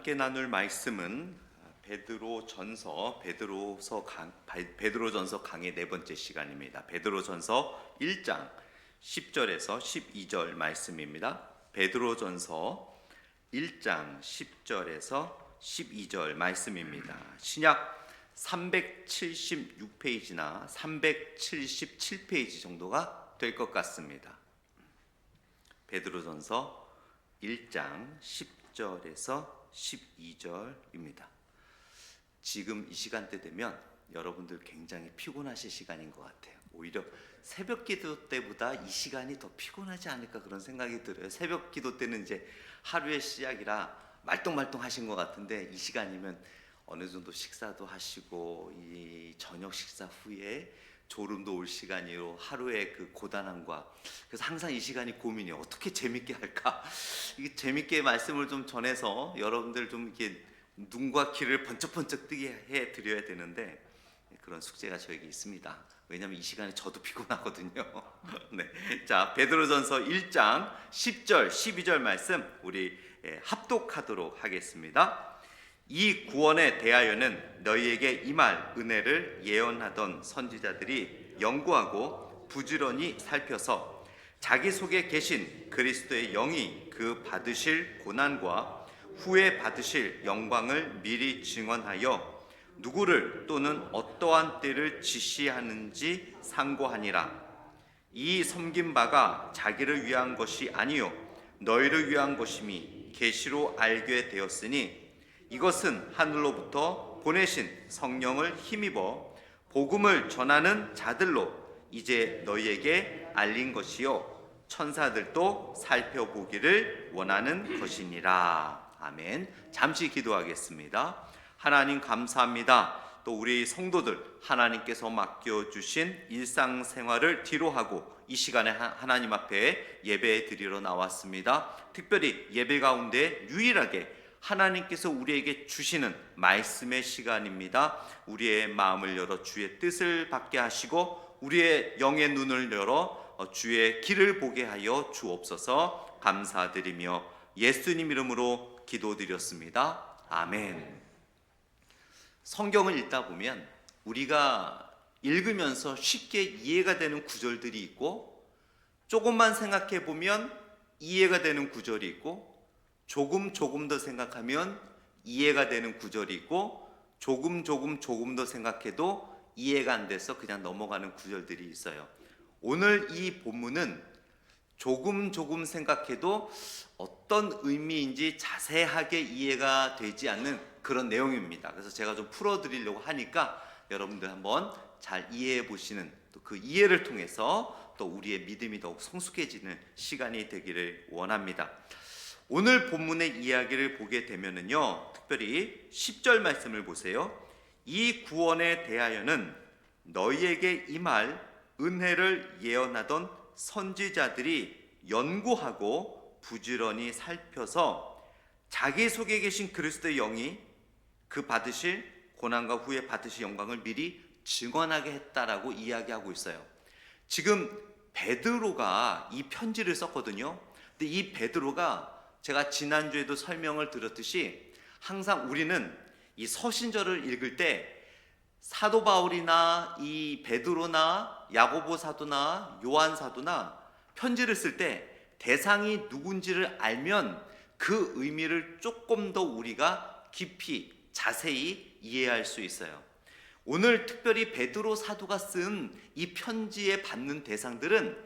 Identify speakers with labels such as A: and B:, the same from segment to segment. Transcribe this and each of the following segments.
A: 함께 나눌 말씀은 베드로전서 강의 네 번째 시간입니다. 베드로전서 1장 10절에서 12절 말씀입니다. 베드로전서 1장 10절에서 12절 말씀입니다. 신약 376페이지나 377페이지 정도가 될 것 같습니다. 베드로전서 1장 10절에서 12절입니다. 지금 이 시간대 되면 여러분들 굉장히 피곤하실 시간인 것 같아요. 오히려 새벽 기도 때보다 이 시간이 더 피곤하지 않을까 그런 생각이 들어요. 새벽 기도 때는 이제 하루의 시작이라 말똥말똥 하신 것 같은데 이 시간이면 어느 정도 식사도 하시고 이 저녁 식사 후에 졸음도 올 시간이요. 하루의 그 고단함과 그래서 항상 이 시간이 고민이에요. 어떻게 재밌게 할까? 이게 재밌게 말씀을 좀 전해서 여러분들 좀 이렇게 눈과 귀를 번쩍번쩍 뜨게 해 드려야 되는데 그런 숙제가 저에게 있습니다. 왜냐하면 이 시간에 저도 피곤하거든요. 네, 자 베드로전서 1장 10절 12절 말씀 우리 합독하도록 하겠습니다. 이 구원에 대하여는 너희에게 임할 은혜를 예언하던 선지자들이 연구하고 부지런히 살펴서 자기 속에 계신 그리스도의 영이 그 받으실 고난과 후에 받으실 영광을 미리 증언하여 누구를 또는 어떠한 때를 지시하는지 상고하니라. 이 섬긴 바가 자기를 위한 것이 아니요 너희를 위한 것임이 계시로 알게 되었으니 이것은 하늘로부터 보내신 성령을 힘입어 복음을 전하는 자들로 이제 너희에게 알린 것이요 천사들도 살펴보기를 원하는 것이니라. 아멘. 잠시 기도하겠습니다. 하나님 감사합니다. 또 우리 성도들 하나님께서 맡겨주신 일상생활을 뒤로하고 이 시간에 하나님 앞에 예배 드리러 나왔습니다. 특별히 예배 가운데 유일하게 하나님께서 우리에게 주시는 말씀의 시간입니다. 우리의 마음을 열어 주의 뜻을 받게 하시고 우리의 영의 눈을 열어 주의 길을 보게 하여 주옵소서. 감사드리며 예수님 이름으로 기도드렸습니다. 아멘. 성경을 읽다 보면 우리가 읽으면서 쉽게 이해가 되는 구절들이 있고 조금만 생각해 보면 이해가 되는 구절이 있고 조금 더 생각하면 이해가 되는 구절이 있고 조금 더 생각해도 이해가 안 돼서 그냥 넘어가는 구절들이 있어요. 오늘 이 본문은 조금 생각해도 어떤 의미인지 자세하게 이해가 되지 않는 그런 내용입니다. 그래서 제가 좀 풀어드리려고 하니까 여러분들 한번 잘 이해해 보시는 또 그 이해를 통해서 또 우리의 믿음이 더욱 성숙해지는 시간이 되기를 원합니다. 오늘 본문의 이야기를 보게 되면은요, 특별히 10절 말씀을 보세요. 이 구원에 대하여는 너희에게 임할 은혜를 예언하던 선지자들이 연구하고 부지런히 살펴서 자기 속에 계신 그리스도의 영이 그 받으실 고난과 후에 받으실 영광을 미리 증언하게 했다라고 이야기하고 있어요. 지금 베드로가 이 편지를 썼거든요. 근데 이 베드로가 제가 지난주에도 설명을 드렸듯이 항상 우리는 이 서신절을 읽을 때 사도 바울이나 이 베드로나 야고보 사도나 요한 사도나 편지를 쓸 때 대상이 누군지를 알면 그 의미를 조금 더 우리가 깊이 자세히 이해할 수 있어요. 오늘 특별히 베드로 사도가 쓴 이 편지에 받는 대상들은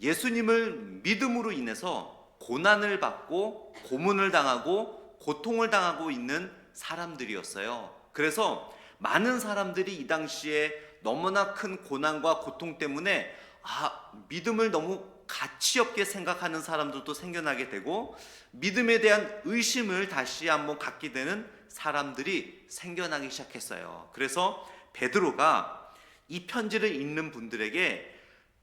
A: 예수님을 믿음으로 인해서 고난을 받고 고문을 당하고 고통을 당하고 있는 사람들이었어요. 그래서 많은 사람들이 이 당시에 너무나 큰 고난과 고통 때문에 믿음을 너무 가치 없게 생각하는 사람들도 생겨나게 되고 믿음에 대한 의심을 다시 한번 갖게 되는 사람들이 생겨나기 시작했어요. 그래서 베드로가 이 편지를 읽는 분들에게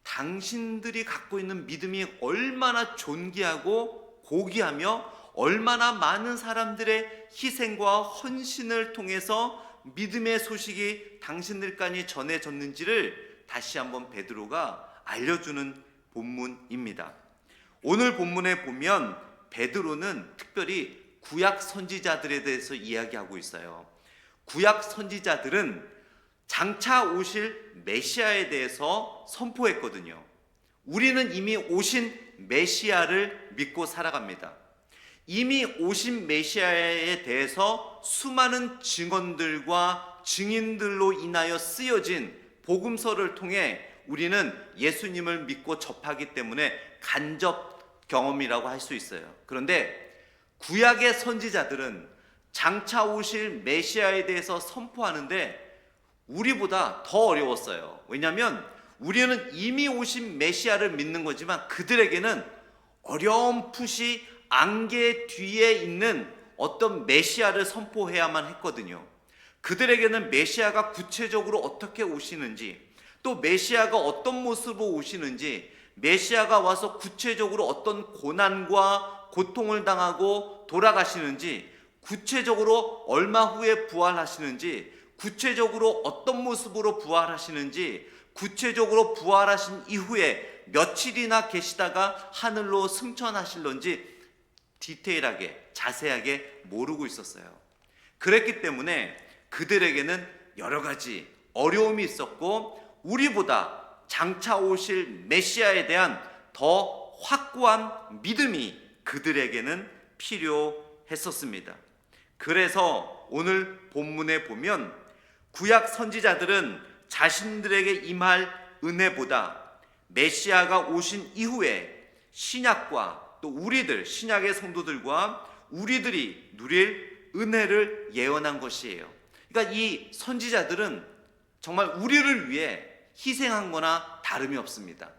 A: 당신들이 갖고 있는 믿음이 얼마나 존귀하고 고귀하며 얼마나 많은 사람들의 희생과 헌신을 통해서 믿음의 소식이 당신들까지 전해졌는지를 다시 한번 베드로가 알려주는 본문입니다. 오늘 본문에 보면 베드로는 특별히 구약 선지자들에 대해서 이야기하고 있어요. 구약 선지자들은 장차 오실 메시아에 대해서 선포했거든요. 우리는 이미 오신 메시아를 믿고 살아갑니다. 이미 오신 메시아에 대해서 수많은 증언들과 증인들로 인하여 쓰여진 복음서를 통해 우리는 예수님을 믿고 접하기 때문에 간접 경험이라고 할 수 있어요. 그런데 구약의 선지자들은 장차 오실 메시아에 대해서 선포하는데 우리보다 더 어려웠어요. 왜냐하면 우리는 이미 오신 메시아를 믿는 거지만 그들에게는 어렴풋이 안개 뒤에 있는 어떤 메시아를 선포해야만 했거든요. 그들에게는 메시아가 구체적으로 어떻게 오시는지, 또 메시아가 어떤 모습으로 오시는지, 메시아가 와서 구체적으로 어떤 고난과 고통을 당하고 돌아가시는지, 구체적으로 얼마 후에 부활하시는지, 구체적으로 어떤 모습으로 부활하시는지, 구체적으로 부활하신 이후에 며칠이나 계시다가 하늘로 승천하실런지 디테일하게 자세하게 모르고 있었어요. 그랬기 때문에 그들에게는 여러 가지 어려움이 있었고 우리보다 장차 오실 메시아에 대한 더 확고한 믿음이 그들에게는 필요했었습니다. 그래서 오늘 본문에 보면 구약 선지자들은 자신들에게 임할 은혜보다 메시아가 오신 이후에 신약과 또 우리들, 신약의 성도들과 우리들이 누릴 은혜를 예언한 것이에요. 그러니까 이 선지자들은 정말 우리를 위해 희생한 거나 다름이 없습니다.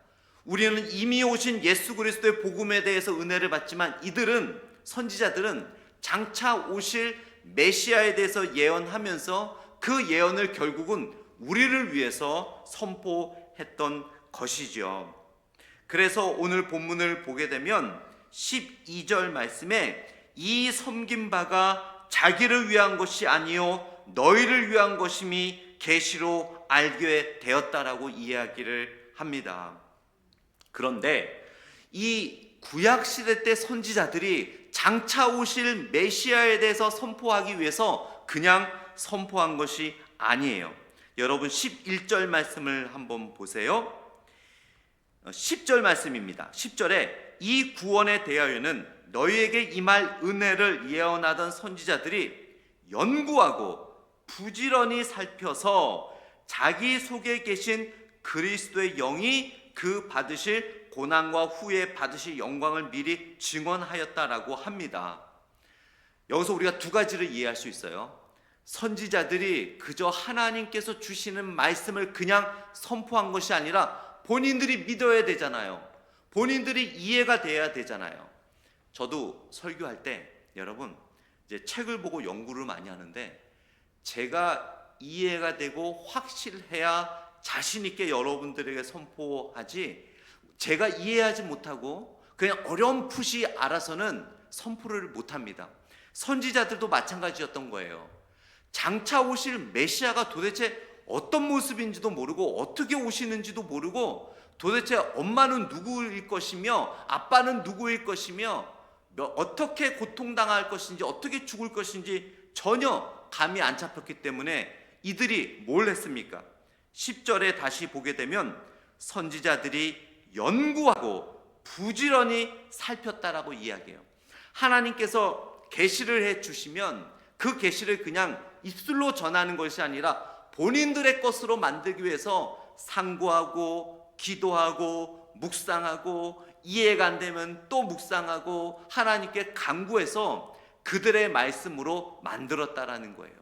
A: 우리는 이미 오신 예수 그리스도의 복음에 대해서 은혜를 받지만 이들은, 선지자들은 장차 오실 메시아에 대해서 예언하면서 그 예언을 결국은 우리를 위해서 선포했던 것이죠. 그래서 오늘 본문을 보게 되면 12절 말씀에 이 섬긴 바가 자기를 위한 것이 아니요 너희를 위한 것임이 계시로 알게 되었다라고 이야기를 합니다. 그런데 이 구약시대 때 선지자들이 장차 오실 메시아에 대해서 선포하기 위해서 그냥 선포한 것이 아니에요. 여러분 11절 말씀을 한번 보세요. 10절 말씀입니다. 10절에 이 구원에 대하여는 너희에게 임할 은혜를 예언하던 선지자들이 연구하고 부지런히 살펴서 자기 속에 계신 그리스도의 영이 그 받으실 고난과 후에 받으실 영광을 미리 증언하였다라고 합니다. 여기서 우리가 두 가지를 이해할 수 있어요. 선지자들이 그저 하나님께서 주시는 말씀을 그냥 선포한 것이 아니라 본인들이 믿어야 되잖아요. 본인들이 이해가 돼야 되잖아요. 저도 설교할 때 여러분 이제 책을 보고 연구를 많이 하는데 제가 이해가 되고 확실해야 자신 있게 여러분들에게 선포하지, 제가 이해하지 못하고 그냥 어렴풋이 알아서는 선포를 못합니다. 선지자들도 마찬가지였던 거예요. 장차 오실 메시아가 도대체 어떤 모습인지도 모르고 어떻게 오시는지도 모르고 도대체 엄마는 누구일 것이며 아빠는 누구일 것이며 어떻게 고통당할 것인지 어떻게 죽을 것인지 전혀 감이 안 잡혔기 때문에 이들이 뭘 했습니까? 10절에 다시 보게 되면 선지자들이 연구하고 부지런히 살폈다라고 이야기해요. 하나님께서 계시를 해 주시면 그 계시를 그냥 입술로 전하는 것이 아니라 본인들의 것으로 만들기 위해서 상고하고 기도하고 묵상하고 이해가 안 되면 또 묵상하고 하나님께 간구해서 그들의 말씀으로 만들었다라는 거예요.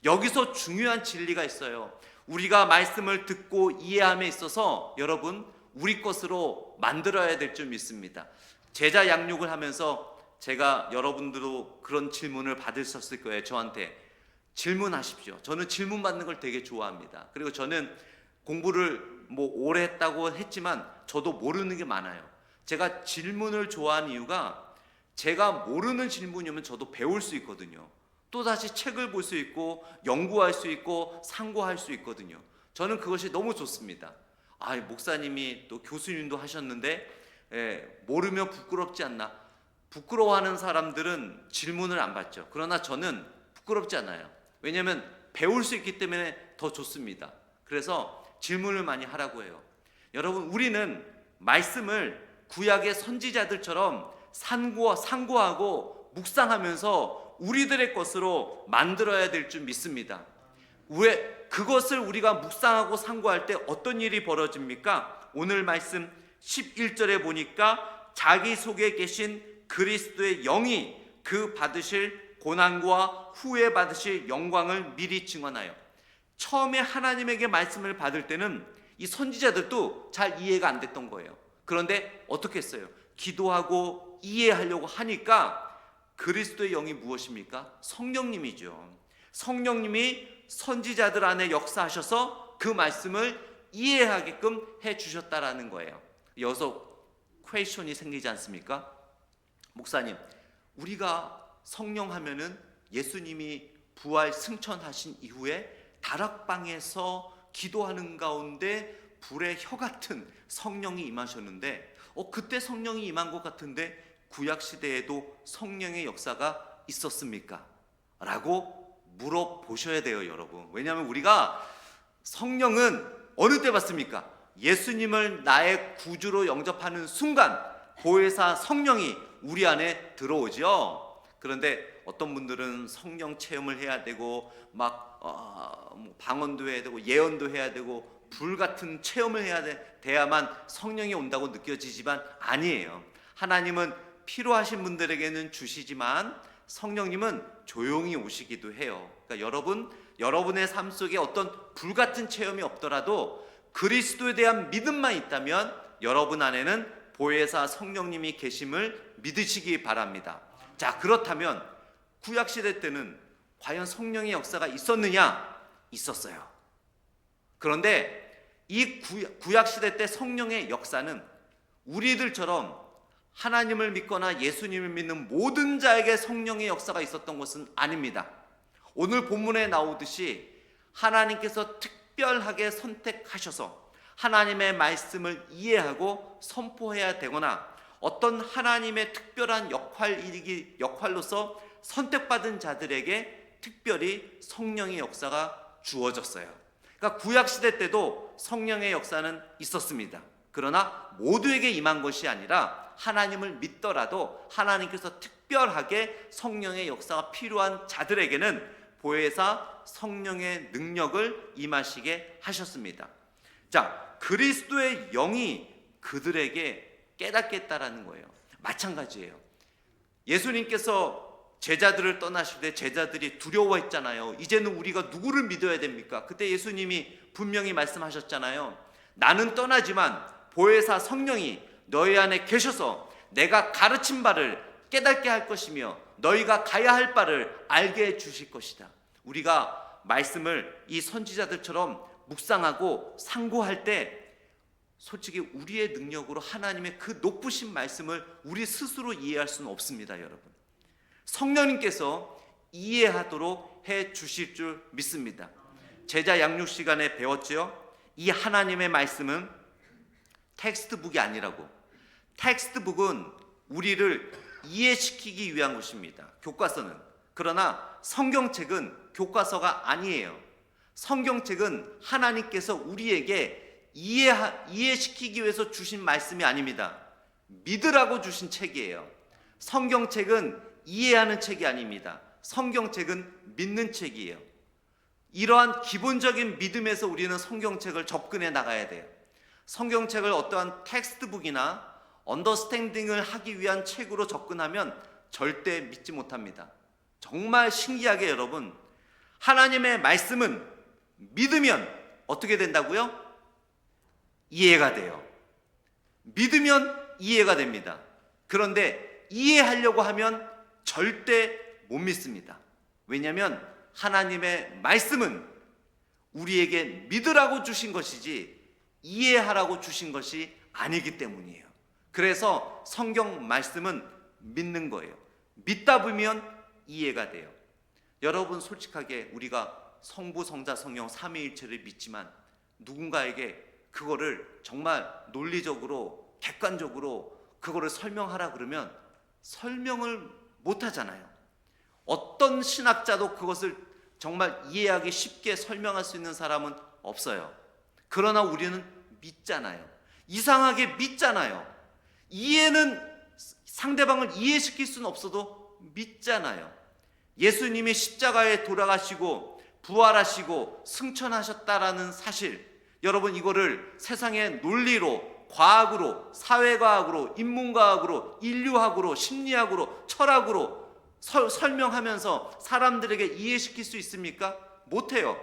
A: 여기서 중요한 진리가 있어요. 우리가 말씀을 듣고 이해함에 있어서 여러분 우리 것으로 만들어야 될 줄 믿습니다. 제자 양육을 하면서 제가 여러분들도 그런 질문을 받으셨을 거예요. 저한테 질문하십시오. 저는 질문 받는 걸 되게 좋아합니다. 그리고 저는 공부를 오래 했다고 했지만 저도 모르는 게 많아요. 제가 질문을 좋아하는 이유가 제가 모르는 질문이면 저도 배울 수 있거든요. 또다시 책을 볼 수 있고 연구할 수 있고 상고할 수 있거든요. 저는 그것이 너무 좋습니다. 목사님이 또 교수님도 하셨는데 모르면 부끄럽지 않나? 부끄러워하는 사람들은 질문을 안 받죠. 그러나 저는 부끄럽지 않아요. 왜냐하면 배울 수 있기 때문에 더 좋습니다. 그래서 질문을 많이 하라고 해요. 여러분, 우리는 말씀을 구약의 선지자들처럼 상고하고 묵상하면서 우리들의 것으로 만들어야 될 줄 믿습니다. 왜 그것을 우리가 묵상하고 상고할 때 어떤 일이 벌어집니까? 오늘 말씀 11절에 보니까 자기 속에 계신 그리스도의 영이 그 받으실 고난과 후에 받으실 영광을 미리 증언하여. 처음에 하나님에게 말씀을 받을 때는 이 선지자들도 잘 이해가 안 됐던 거예요. 그런데 어떻게 했어요? 기도하고 이해하려고 하니까 그리스도의 영이 무엇입니까? 성령님이죠. 성령님이 선지자들 안에 역사하셔서 그 말씀을 이해하게끔 해주셨다라는 거예요. 여기서 퀘스천이 생기지 않습니까? 목사님, 우리가 성령 하면은 예수님이 부활 승천하신 이후에 다락방에서 기도하는 가운데 불의 혀 같은 성령이 임하셨는데 그때 성령이 임한 것 같은데 구약 시대에도 성령의 역사가 있었습니까? 라고 물어보셔야 돼요, 여러분. 왜냐하면 우리가 성령은 어느 때 받습니까? 예수님을 나의 구주로 영접하는 순간 보혜사 성령이 우리 안에 들어오죠. 그런데 어떤 분들은 성령 체험을 해야 되고 막 방언도 해야 되고 예언도 해야 되고 불같은 체험을 해야 돼야만 성령이 온다고 느껴지지만 아니에요. 하나님은 필요하신 분들에게는 주시지만 성령님은 조용히 오시기도 해요. 그러니까 여러분의 삶 속에 어떤 불같은 체험이 없더라도 그리스도에 대한 믿음만 있다면 여러분 안에는 보혜사 성령님이 계심을 믿으시기 바랍니다. 자, 그렇다면 구약시대 때는 과연 성령의 역사가 있었느냐? 있었어요. 그런데 이 구약시대 때 성령의 역사는 우리들처럼 하나님을 믿거나 예수님을 믿는 모든 자에게 성령의 역사가 있었던 것은 아닙니다. 오늘 본문에 나오듯이 하나님께서 특별하게 선택하셔서 하나님의 말씀을 이해하고 선포해야 되거나 어떤 하나님의 특별한 역할로서 선택받은 자들에게 특별히 성령의 역사가 주어졌어요. 그러니까 구약시대 때도 성령의 역사는 있었습니다. 그러나 모두에게 임한 것이 아니라 하나님을 믿더라도 하나님께서 특별하게 성령의 역사가 필요한 자들에게는 보혜사 성령의 능력을 임하시게 하셨습니다. 자, 그리스도의 영이 그들에게 깨닫게 했다라는 거예요. 마찬가지예요. 예수님께서 제자들을 떠나실 때 제자들이 두려워했잖아요. 이제는 우리가 누구를 믿어야 됩니까? 그때 예수님이 분명히 말씀하셨잖아요. 나는 떠나지만 보혜사 성령이 너희 안에 계셔서 내가 가르친 바를 깨닫게 할 것이며 너희가 가야 할 바를 알게 해 주실 것이다. 우리가 말씀을 이 선지자들처럼 묵상하고 상고할 때 솔직히 우리의 능력으로 하나님의 그 높으신 말씀을 우리 스스로 이해할 수는 없습니다, 여러분. 성령님께서 이해하도록 해 주실 줄 믿습니다. 제자 양육 시간에 배웠죠. 이 하나님의 말씀은 텍스트북이 아니라고. 텍스트북은 우리를 이해시키기 위한 것입니다. 교과서는. 그러나 성경책은 교과서가 아니에요. 성경책은 하나님께서 우리에게 이해시키기 위해서 주신 말씀이 아닙니다. 믿으라고 주신 책이에요. 성경책은 이해하는 책이 아닙니다. 성경책은 믿는 책이에요. 이러한 기본적인 믿음에서 우리는 성경책을 접근해 나가야 돼요. 성경책을 어떠한 텍스트북이나 언더스탠딩을 하기 위한 책으로 접근하면 절대 믿지 못합니다. 정말 신기하게 여러분, 하나님의 말씀은 믿으면 어떻게 된다고요? 이해가 돼요. 믿으면 이해가 됩니다. 그런데 이해하려고 하면 절대 못 믿습니다. 왜냐하면 하나님의 말씀은 우리에게 믿으라고 주신 것이지 이해하라고 주신 것이 아니기 때문이에요. 그래서 성경 말씀은 믿는 거예요. 믿다 보면 이해가 돼요. 여러분, 솔직하게 우리가 성부, 성자, 성령 삼위일체를 믿지만 누군가에게 그거를 정말 논리적으로 객관적으로 그거를 설명하라 그러면 설명을 못 하잖아요. 어떤 신학자도 그것을 정말 이해하기 쉽게 설명할 수 있는 사람은 없어요. 그러나 우리는 믿잖아요. 이상하게 믿잖아요. 이해는 상대방을 이해시킬 수는 없어도 믿잖아요. 예수님이 십자가에 돌아가시고 부활하시고 승천하셨다라는 사실, 여러분 이거를 세상의 논리로, 과학으로, 사회과학으로, 인문과학으로, 인류학으로, 심리학으로, 철학으로 설명하면서 사람들에게 이해시킬 수 있습니까? 못해요.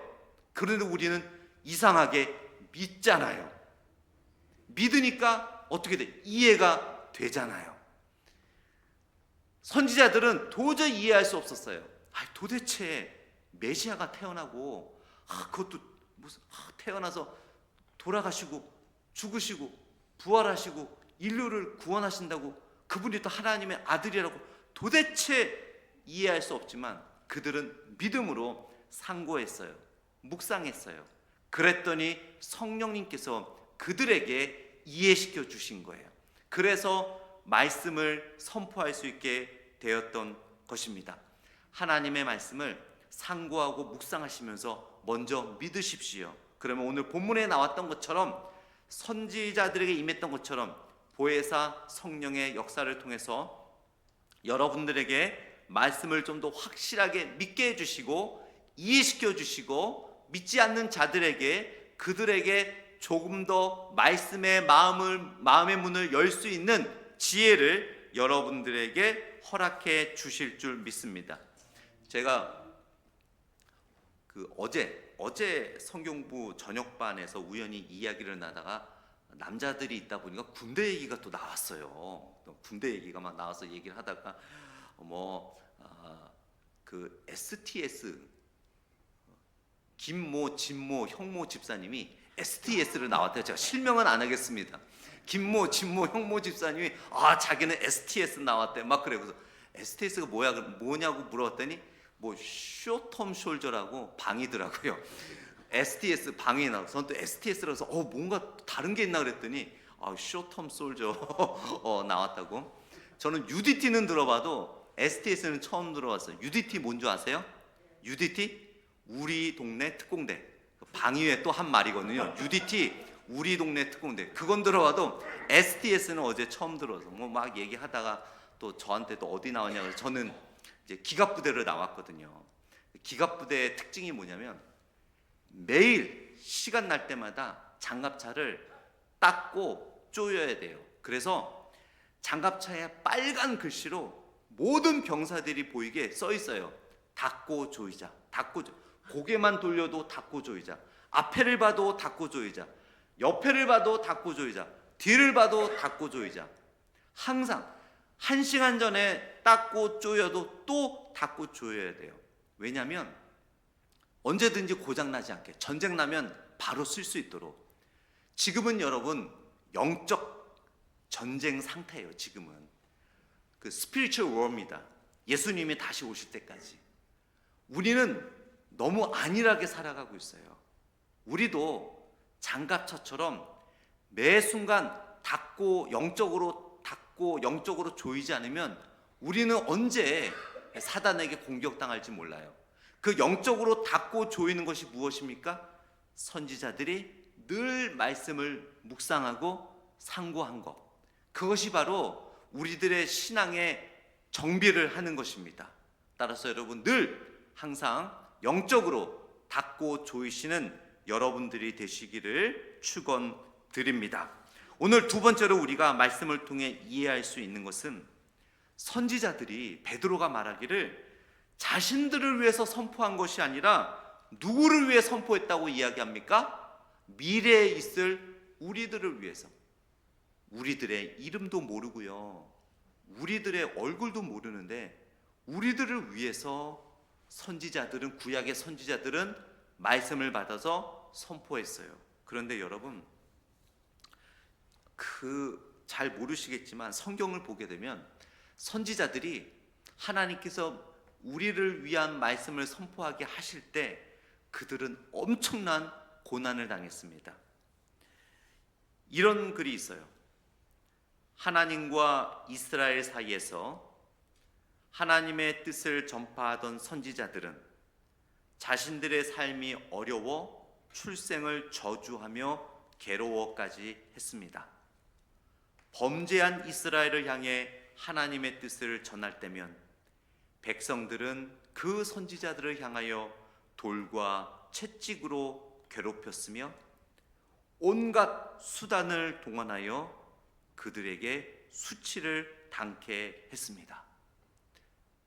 A: 그런데 우리는 이상하게 믿잖아요. 믿으니까 어떻게 돼? 이해가 되잖아요. 선지자들은 도저히 이해할 수 없었어요. 도대체 메시아가 태어나고 그것도 무슨 태어나서 돌아가시고 죽으시고 부활하시고 인류를 구원하신다고, 그분이 또 하나님의 아들이라고 도대체 이해할 수 없지만 그들은 믿음으로 상고했어요. 묵상했어요. 그랬더니 성령님께서 그들에게 이해시켜 주신 거예요. 그래서 말씀을 선포할 수 있게 되었던 것입니다. 하나님의 말씀을 상고하고 묵상하시면서 먼저 믿으십시오. 그러면 오늘 본문에 나왔던 것처럼, 선지자들에게 임했던 것처럼 보혜사 성령의 역사를 통해서 여러분들에게 말씀을 좀 더 확실하게 믿게 해주시고 이해시켜 주시고, 믿지 않는 자들에게 그들에게 조금 더 말씀의 마음의 문을 열 수 있는 지혜를 여러분들에게 허락해 주실 줄 믿습니다. 제가 어제 성경부 저녁반에서 우연히 이야기를 나다가 남자들이 있다 보니까 군대 얘기가 또 나왔어요. 군대 얘기가 막 나와서 얘기를 하다가 그 STS 김모, 진모, 형모 집사님이 STS를 나왔대요. 제가 실명은 안 하겠습니다. 김모, 진모, 형모 집사님이 자기는 STS 나왔대. 막 그래. 그래서 STS가 뭐냐고 물어봤더니 쇼텀 숄저라고 방이더라고요. STS 방이 나와서 저는 또 STS라서 뭔가 다른 게 있나 그랬더니 쇼텀 솔저 나왔다고. 저는 UDT는 들어봐도 STS는 처음 들어봤어요. UDT 뭔지 아세요? UDT 우리 동네 특공대. 방위에 또 한 말이거든요. UDT 우리 동네 특공대. 그건 들어봐도 STS는 어제 처음 들어서 막 얘기하다가 또 저한테 또 어디 나왔냐고 해서 저는 이제 기갑부대를 나왔거든요. 기갑부대의 특징이 뭐냐면 매일 시간 날 때마다 장갑차를 닦고 조여야 돼요. 그래서 장갑차에 빨간 글씨로 모든 병사들이 보이게 써 있어요. 닦고 조이자. 고개만 돌려도 닦고 조이자. 앞에를 봐도 닦고 조이자. 옆에를 봐도 닦고 조이자. 뒤를 봐도 닦고 조이자. 항상 1시간 전에 닦고 조여도 또 닦고 조여야 돼요. 왜냐하면 언제든지 고장나지 않게, 전쟁 나면 바로 쓸 수 있도록. 지금은 여러분 영적 전쟁 상태예요. 지금은 그 스피리추얼 워입니다. 예수님이 다시 오실 때까지. 우리는 너무 안일하게 살아가고 있어요. 우리도 장갑차처럼 매 순간 영적으로 조이지 않으면 우리는 언제 사단에게 공격당할지 몰라요. 그 영적으로 닦고 조이는 것이 무엇입니까? 선지자들이 늘 말씀을 묵상하고 상고한 것. 그것이 바로 우리들의 신앙의 정비를 하는 것입니다. 따라서 여러분 늘 항상 영적으로 닦고 조이시는 여러분들이 되시기를 축원드립니다. 오늘 두 번째로 우리가 말씀을 통해 이해할 수 있는 것은, 선지자들이 베드로가 말하기를 자신들을 위해서 선포한 것이 아니라 누구를 위해 선포했다고 이야기합니까? 미래에 있을 우리들을 위해서. 우리들의 이름도 모르고요, 우리들의 얼굴도 모르는데 우리들을 위해서 선지자들은, 구약의 선지자들은 말씀을 받아서 선포했어요. 그런데 여러분 잘 모르시겠지만 성경을 보게 되면 선지자들이 하나님께서 우리를 위한 말씀을 선포하게 하실 때 그들은 엄청난 고난을 당했습니다. 이런 글이 있어요. 하나님과 이스라엘 사이에서 하나님의 뜻을 전파하던 선지자들은 자신들의 삶이 어려워 출생을 저주하며 괴로워까지 했습니다. 범죄한 이스라엘을 향해 하나님의 뜻을 전할 때면 백성들은 그 선지자들을 향하여 돌과 채찍으로 괴롭혔으며 온갖 수단을 동원하여 그들에게 수치를 당케 했습니다.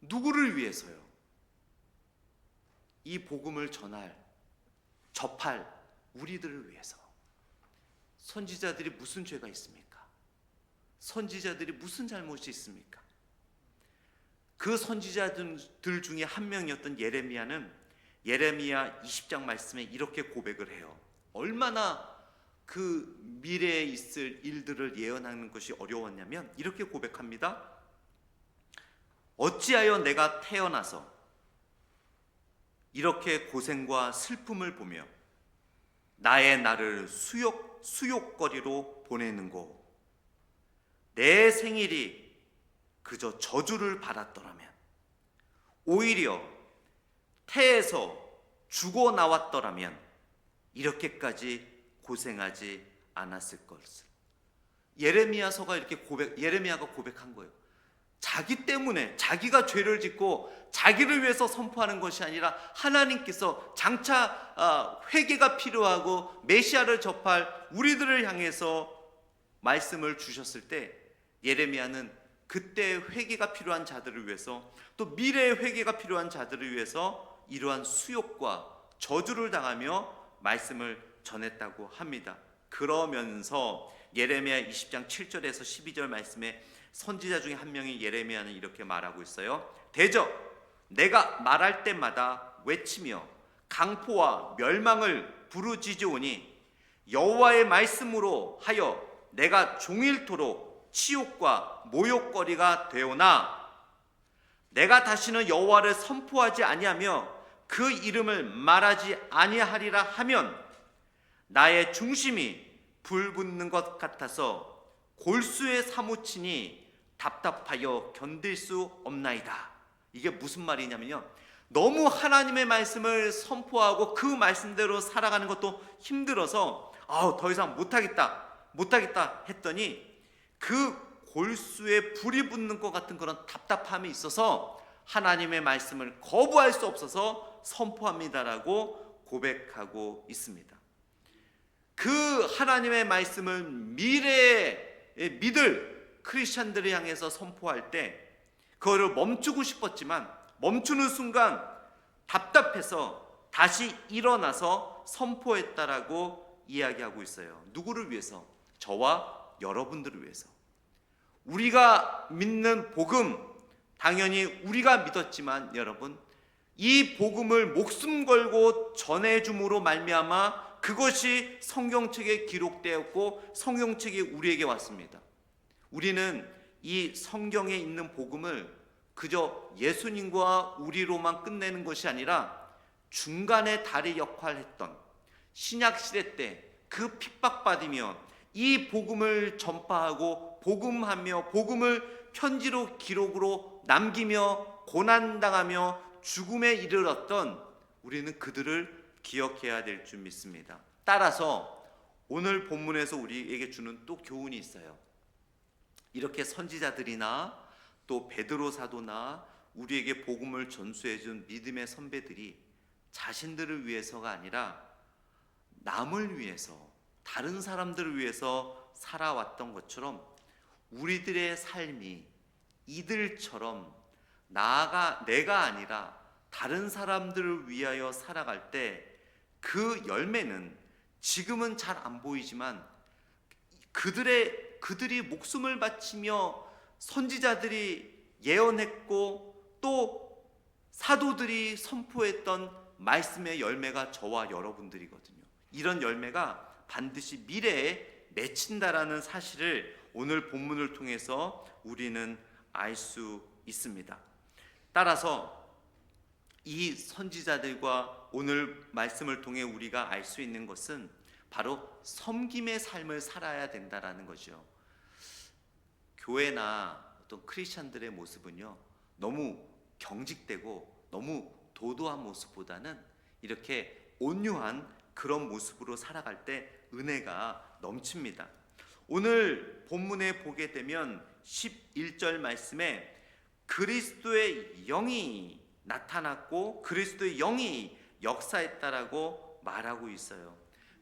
A: 누구를 위해서요? 이 복음을 접할 우리들을 위해서. 선지자들이 무슨 죄가 있습니까? 선지자들이 무슨 잘못이 있습니까? 그 선지자들 중에 한 명이었던 예레미야는 예레미야 20장 말씀에 이렇게 고백을 해요. 얼마나 그 미래에 있을 일들을 예언하는 것이 어려웠냐면 이렇게 고백합니다. 어찌하여 내가 태어나서 이렇게 고생과 슬픔을 보며 나의 날을 수욕거리로 보내는고, 내 생일이 그저 저주를 받았더라면, 오히려 태에서 죽어 나왔더라면 이렇게까지 고생하지 않았을 것을. 예레미야서가 예레미야가 고백한 거예요. 자기 때문에, 자기가 죄를 짓고 자기를 위해서 선포하는 것이 아니라 하나님께서 장차 회개가 필요하고 메시아를 접할 우리들을 향해서 말씀을 주셨을 때 예레미야는 그때 회개가 필요한 자들을 위해서, 또 미래의 회개가 필요한 자들을 위해서 이러한 수욕과 저주를 당하며 말씀을 전했다고 합니다. 그러면서 예레미야 20장 7절에서 12절 말씀에 선지자 중에 한 명인 예레미야는 이렇게 말하고 있어요. 대저 내가 말할 때마다 외치며 강포와 멸망을 부르짖으오니 여호와의 말씀으로 하여 내가 종일토록 치욕과 모욕거리가 되오나, 내가 다시는 여호와를 선포하지 아니하며 그 이름을 말하지 아니하리라 하면 나의 중심이 불붙는 것 같아서 골수에 사무치니 답답하여 견딜 수 없나이다. 이게 무슨 말이냐면요, 너무 하나님의 말씀을 선포하고 그 말씀대로 살아가는 것도 힘들어서 더 이상 못하겠다 했더니 그 골수에 불이 붙는 것 같은 그런 답답함이 있어서 하나님의 말씀을 거부할 수 없어서 선포합니다라고 고백하고 있습니다. 그 하나님의 말씀을 미래에 믿을 크리스찬들을 향해서 선포할 때 그거를 멈추고 싶었지만 멈추는 순간 답답해서 다시 일어나서 선포했다라고 이야기하고 있어요. 누구를 위해서? 저와 여러분들을 위해서. 우리가 믿는 복음, 당연히 우리가 믿었지만 여러분, 이 복음을 목숨 걸고 전해줌으로 말미암아 그것이 성경책에 기록되었고 성경책이 우리에게 왔습니다. 우리는 이 성경에 있는 복음을 그저 예수님과 우리로만 끝내는 것이 아니라 중간에 다리 역할을 했던 신약시대 때 그 핍박받으며 이 복음을 전파하고 복음하며 복음을 편지로 기록으로 남기며 고난당하며 죽음에 이르렀던 우리는 그들을 기억해야 될 줄 믿습니다. 따라서 오늘 본문에서 우리에게 주는 또 교훈이 있어요. 이렇게 선지자들이나 또 베드로 사도나 우리에게 복음을 전수해 준 믿음의 선배들이 자신들을 위해서가 아니라 남을 위해서, 다른 사람들을 위해서 살아왔던 것처럼 우리들의 삶이 이들처럼 내가 아니라 다른 사람들을 위하여 살아갈 때 그 열매는 지금은 잘 안 보이지만 그들이 목숨을 바치며 선지자들이 예언했고 또 사도들이 선포했던 말씀의 열매가 저와 여러분들이거든요. 이런 열매가 반드시 미래에 맺힌다라는 사실을 오늘 본문을 통해서 우리는 알 수 있습니다. 따라서 이 선지자들과 오늘 말씀을 통해 우리가 알 수 있는 것은 바로 섬김의 삶을 살아야 된다라는 거죠. 교회나 어떤 크리스찬들의 모습은요, 너무 경직되고 너무 도도한 모습보다는 이렇게 온유한 그런 모습으로 살아갈 때 은혜가 넘칩니다. 오늘 본문에 보게 되면 11절 말씀에 그리스도의 영이 나타났고 그리스도의 영이 역사했다라고 말하고 있어요.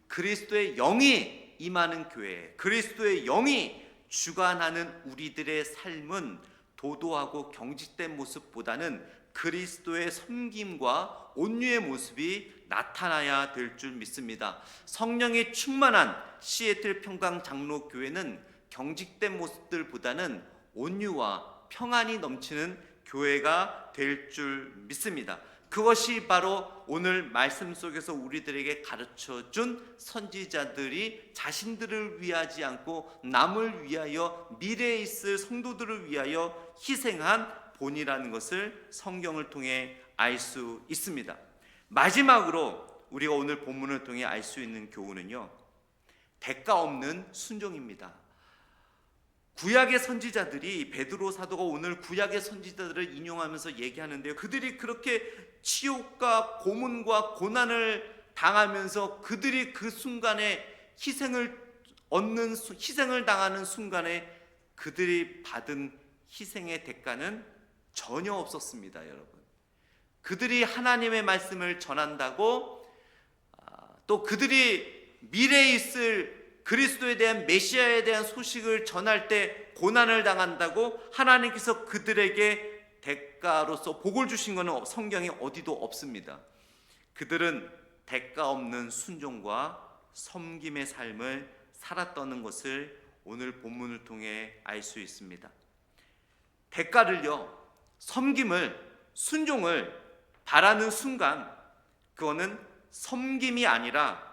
A: 그리스도의 영이 임하는 교회, 그리스도의 영이 주관하는 우리들의 삶은 도도하고 경직된 모습보다는 그리스도의 섬김과 온유의 모습이 나타나야 될 줄 믿습니다. 성령이 충만한 시애틀 평강 장로교회는 경직된 모습들보다는 온유와 평안이 넘치는 교회가 될 줄 믿습니다. 그것이 바로 오늘 말씀 속에서 우리들에게 가르쳐준 선지자들이 자신들을 위하지 않고 남을 위하여 미래에 있을 성도들을 위하여 희생한 본이라는 것을 성경을 통해 알 수 있습니다. 마지막으로 우리가 오늘 본문을 통해 알 수 있는 교훈은요, 대가 없는 순종입니다. 구약의 선지자들이, 베드로 사도가 오늘 구약의 선지자들을 인용하면서 얘기하는데요, 그들이 그렇게 치욕과 고문과 고난을 당하면서 그들이 그 순간에 희생을 당하는 순간에 그들이 받은 희생의 대가는 전혀 없었습니다. 여러분, 그들이 하나님의 말씀을 전한다고 또 그들이 미래에 있을 그리스도에 대한 메시아에 대한 소식을 전할 때 고난을 당한다고 하나님께서 그들에게 대가로서 복을 주신 것은 성경에 어디도 없습니다. 그들은 대가 없는 순종과 섬김의 삶을 살았다는 것을 오늘 본문을 통해 알 수 있습니다. 대가를요, 섬김을, 순종을 바라는 순간 그거는 섬김이 아니라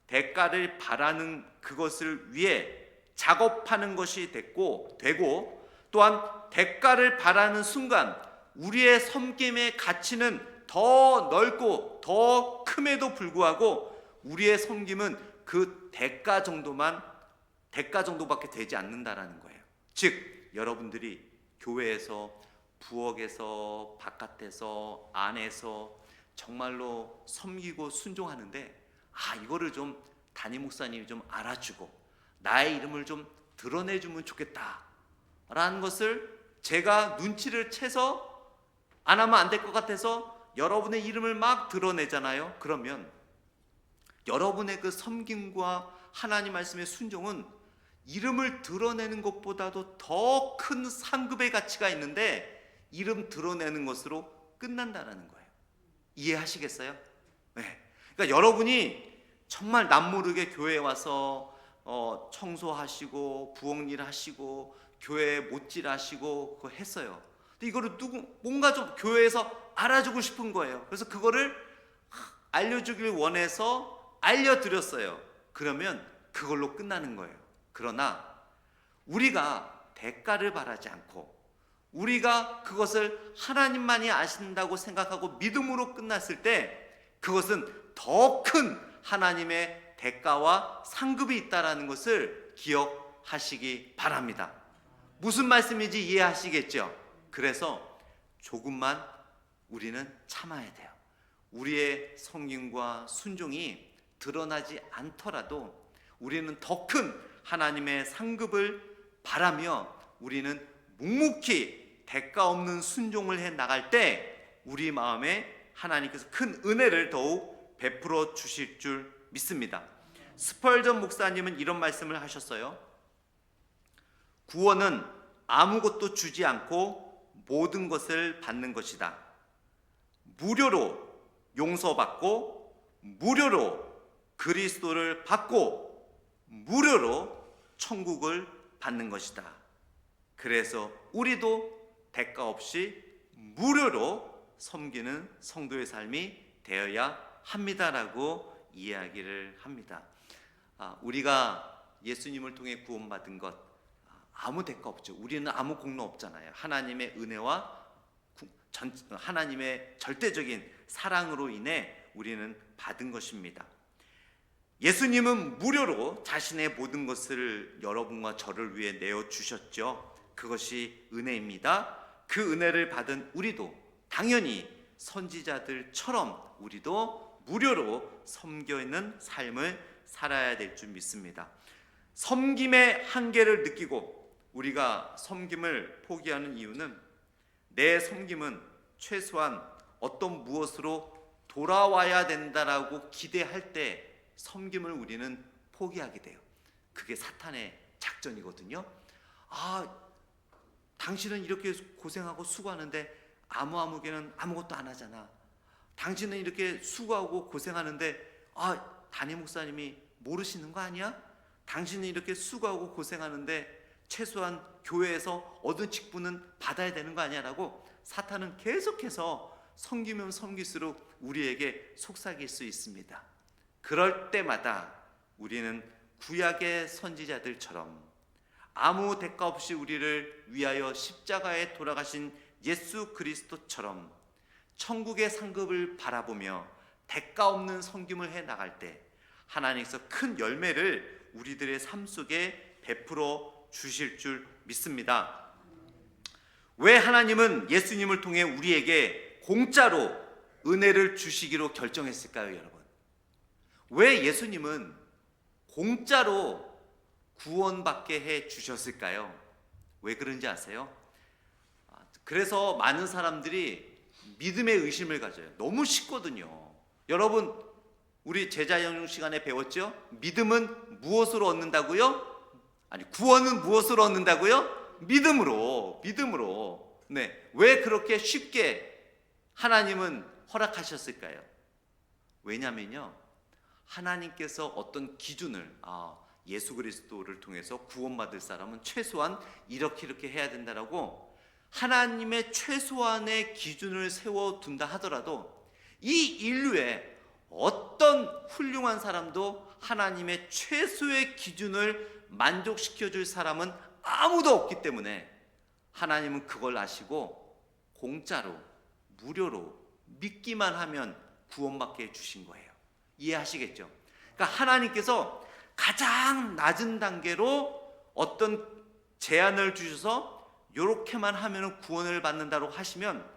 A: 대가를 바라는 그것을 위해 작업하는 것이 되고 또한 대가를 바라는 순간 우리의 섬김의 가치는 더 넓고 더 큼에도 불구하고 우리의 섬김은 그 대가 정도밖에 되지 않는다라는 거예요. 즉 여러분들이 교회에서, 부엌에서, 바깥에서, 안에서 정말로 섬기고 순종하는데 이거를 좀 담임 목사님이 좀 알아주고 나의 이름을 좀 드러내주면 좋겠다 라는 것을 제가 눈치를 채서 안 하면 안 될 것 같아서 여러분의 이름을 막 드러내잖아요. 그러면 여러분의 그 섬김과 하나님 말씀의 순종은 이름을 드러내는 것보다도 더 큰 상급의 가치가 있는데 이름 드러내는 것으로 끝난다는 거예요. 이해하시겠어요? 네. 그러니까 여러분이 정말 남모르게 교회에 와서 청소하시고 부엌일 하시고 교회 못질 하시고 그거 했어요. 근데 이거를 뭔가 좀 교회에서 알아주고 싶은 거예요. 그래서 그거를 알려주길 원해서 알려드렸어요. 그러면 그걸로 끝나는 거예요. 그러나 우리가 대가를 바라지 않고 우리가 그것을 하나님만이 아신다고 생각하고 믿음으로 끝났을 때 그것은 더 큰 하나님의 대가와 상급이 있다는 것을 기억하시기 바랍니다. 무슨 말씀인지 이해하시겠죠? 그래서 조금만 우리는 참아야 돼요. 우리의 섬김과 순종이 드러나지 않더라도 우리는 더 큰 하나님의 상급을 바라며 우리는 묵묵히 대가 없는 순종을 해 나갈 때 우리 마음에 하나님께서 큰 은혜를 더욱 베풀어 주실 줄 믿습니다. 스펄전 목사님은 이런 말씀을 하셨어요. 구원은 아무것도 주지 않고 모든 것을 받는 것이다. 무료로 용서받고 무료로 그리스도를 받고 무료로 천국을 받는 것이다. 그래서 우리도 대가 없이 무료로 섬기는 성도의 삶이 되어야 합니다라고 이야기를 합니다. 우리가 예수님을 통해 구원받은 것 아무 대가 없죠. 우리는 아무 공로 없잖아요. 하나님의 은혜와 하나님의 절대적인 사랑으로 인해 우리는 받은 것입니다. 예수님은 무료로 자신의 모든 것을 여러분과 저를 위해 내어주셨죠. 그것이 은혜입니다. 그 은혜를 받은 우리도 당연히 선지자들처럼 우리도 무료로 섬기는 삶을 살아야 될 줄 믿습니다. 섬김의 한계를 느끼고 우리가 섬김을 포기하는 이유는 내 섬김은 최소한 어떤 무엇으로 돌아와야 된다라고 기대할 때 섬김을 우리는 포기하게 돼요. 그게 사탄의 작전이거든요. 당신은 이렇게 고생하고 수고하는데 아무개는 아무것도 안 하잖아. 당신은 이렇게 수고하고 고생하는데 담임 목사님이 모르시는 거 아니야? 당신은 이렇게 수고하고 고생하는데 최소한 교회에서 얻은 직분은 받아야 되는 거 아니야? 라고 사탄은 계속해서 섬기면 섬길수록 우리에게 속삭일 수 있습니다. 그럴 때마다 우리는 구약의 선지자들처럼 아무 대가 없이 우리를 위하여 십자가에 돌아가신 예수 그리스도처럼 천국의 상급을 바라보며 대가 없는 섬김을 해 나갈 때 하나님께서 큰 열매를 우리들의 삶 속에 베풀어 주실 줄 믿습니다. 왜 하나님은 예수님을 통해 우리에게 공짜로 은혜를 주시기로 결정했을까요, 여러분? 왜 예수님은 공짜로 구원받게 해 주셨을까요? 왜 그런지 아세요? 그래서 많은 사람들이 믿음의 의심을 가져요. 너무 쉽거든요. 여러분, 우리 제자연용 시간에 배웠죠? 믿음은 무엇으로 얻는다고요? 구원은 무엇으로 얻는다고요? 믿음으로. 네, 왜 그렇게 쉽게 하나님은 허락하셨을까요? 왜냐면요, 하나님께서 어떤 기준을 예수 그리스도를 통해서 구원받을 사람은 최소한 이렇게 해야 된다라고 하나님의 최소한의 기준을 세워둔다 하더라도 이 인류에 어떤 훌륭한 사람도 하나님의 최소의 기준을 만족시켜줄 사람은 아무도 없기 때문에 하나님은 그걸 아시고 공짜로 무료로 믿기만 하면 구원받게 해주신 거예요. 이해하시겠죠? 그러니까 하나님께서 가장 낮은 단계로 어떤 제한을 주셔서 이렇게만 하면 구원을 받는다고 하시면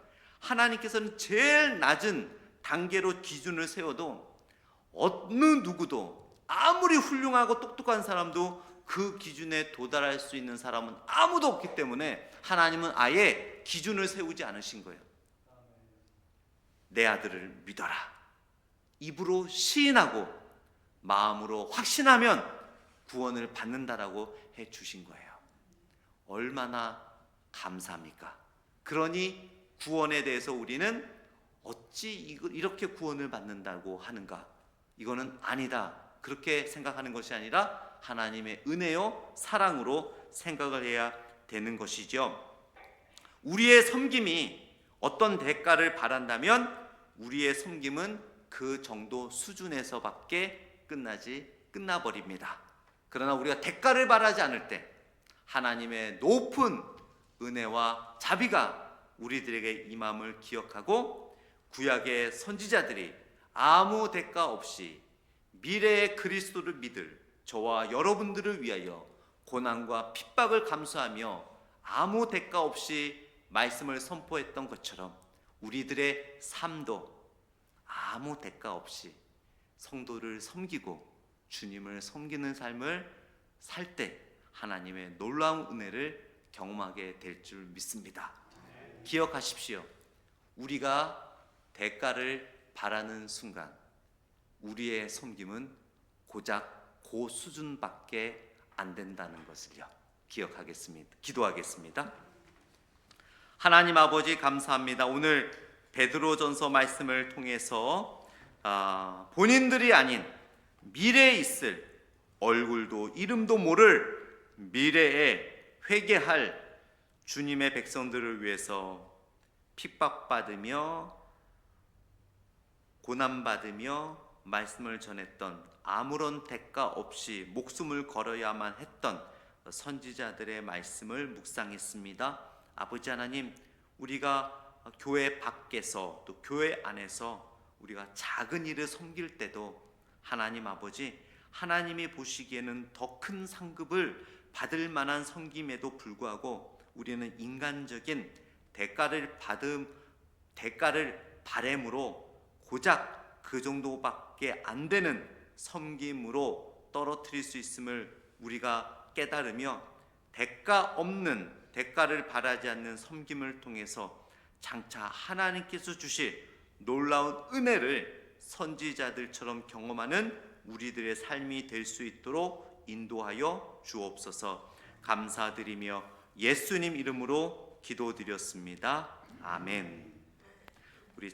A: 하나님께서는 제일 낮은 단계로 기준을 세워도 어느 누구도 아무리 훌륭하고 똑똑한 사람도 그 기준에 도달할 수 있는 사람은 아무도 없기 때문에 하나님은 아예 기준을 세우지 않으신 거예요. 내 아들을 믿어라. 입으로 시인하고 마음으로 확신하면 구원을 받는다라고 해 주신 거예요. 얼마나 감사합니까? 그러니 구원에 대해서 우리는 어찌 이렇게 구원을 받는다고 하는가? 이거는 아니다. 그렇게 생각하는 것이 아니라 하나님의 은혜요 사랑으로 생각을 해야 되는 것이죠. 우리의 섬김이 어떤 대가를 바란다면 우리의 섬김은 그 정도 수준에서밖에 끝나버립니다. 그러나 우리가 대가를 바라지 않을 때 하나님의 높은 은혜와 자비가 우리들에게 임함을 기억하고 구약의 선지자들이 아무 대가 없이 미래의 그리스도를 믿을 저와 여러분들을 위하여 고난과 핍박을 감수하며 아무 대가 없이 말씀을 선포했던 것처럼 우리들의 삶도 아무 대가 없이 성도를 섬기고 주님을 섬기는 삶을 살 때 하나님의 놀라운 은혜를 경험하게 될 줄 믿습니다. 기억하십시오. 우리가 대가를 바라는 순간 우리의 섬김은 고작 그 수준밖에 안 된다는 것을요. 기억하겠습니다. 기도하겠습니다. 하나님 아버지 감사합니다. 오늘 베드로전서 말씀을 통해서 본인들이 아닌 미래에 있을 얼굴도 이름도 모를 미래에 회개할 주님의 백성들을 위해서 핍박받으며 고난받으며 말씀을 전했던 아무런 대가 없이 목숨을 걸어야만 했던 선지자들의 말씀을 묵상했습니다. 아버지 하나님, 우리가 교회 밖에서 또 교회 안에서 우리가 작은 일을 섬길 때도 하나님 아버지, 하나님이 보시기에는 더 큰 상급을 받을 만한 섬김에도 불구하고 우리는 인간적인 대가를 바램으로 고작 그 정도밖에 안 되는 섬김으로 떨어뜨릴 수 있음을 우리가 깨달으며 대가를 바라지 않는 섬김을 통해서 장차 하나님께서 주실 놀라운 은혜를 선지자들처럼 경험하는 우리들의 삶이 될 수 있도록 인도하여 주옵소서. 감사드리며 예수님 이름으로 기도드렸습니다. 아멘. 우리